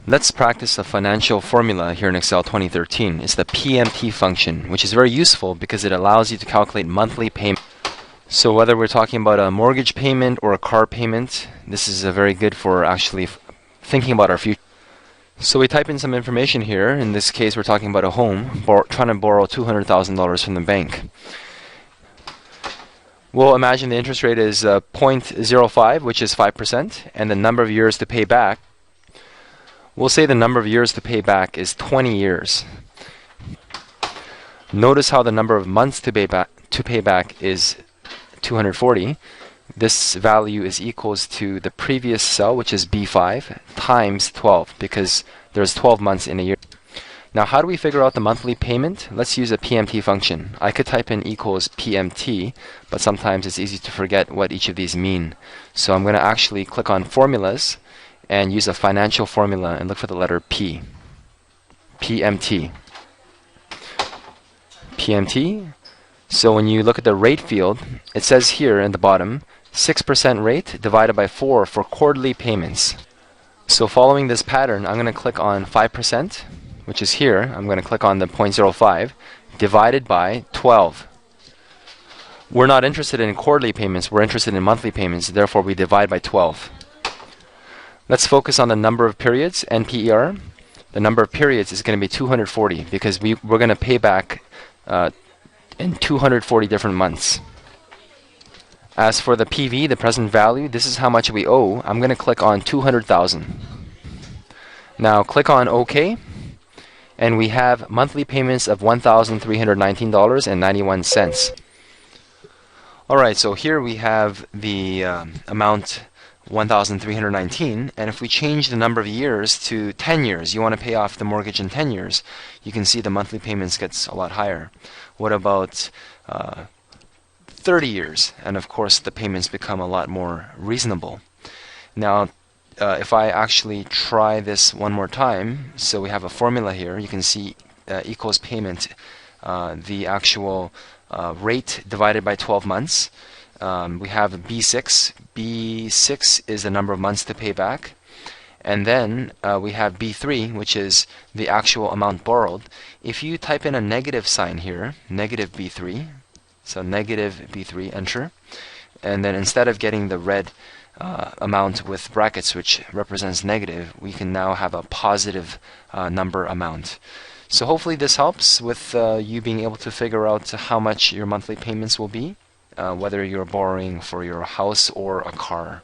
Let's practice a financial formula here in Excel 2013. It's the PMT function, which is very useful because it allows you to calculate monthly payment. So whether we're talking about a mortgage payment or a car payment, this is very good for actually thinking about our future. So we type in some information here. In this case, we're talking about a home, trying to borrow $200,000 from the bank. We'll imagine the interest rate is 0.05, which is 5%, and the number of years to pay back. We'll say the number of years to pay back is 20 years. Notice how the number of months to pay back is 240. This value is equals to the previous cell, which is B5, times 12, because there's 12 months in a year. Now, how do we figure out the monthly payment? Let's use a PMT function. I could type in equals PMT, but sometimes it's easy to forget what each of these mean. So I'm going to actually click on formulas and use a financial formula and look for the letter P. PMT. PMT. So when you look at the rate field, it says here in the bottom, 6% rate divided by 4 for quarterly payments. So following this pattern, I'm going to click on 5%, which is here. I'm going to click on the 0.05, divided by 12. We're not interested in quarterly payments, we're interested in monthly payments, therefore we divide by 12. Let's focus on the number of periods, NPER. The number of periods is going to be 240 because we're going to pay back in 240 different months. As for the PV, the present value, this is how much we owe. I'm going to click on 200,000. Now click on OK, and we have monthly payments of $1,319.91. Alright, so here we have the amount 1,319, and if we change the number of years to 10 years, you want to pay off the mortgage in 10 years, you can see the monthly payments gets a lot higher. What about 30 years? And of course the payments become a lot more reasonable. Now if I actually try this one more time, so we have a formula here, you can see equals payment, the actual rate divided by 12 months. We have B6. B6 is the number of months to pay back. And then we have B3, which is the actual amount borrowed. If you type in a negative sign here, negative B3, so negative B3, enter. And then instead of getting the red amount with brackets, which represents negative, we can now have a positive number amount. So hopefully this helps with you being able to figure out how much your monthly payments will be, whether you're borrowing for your house or a car.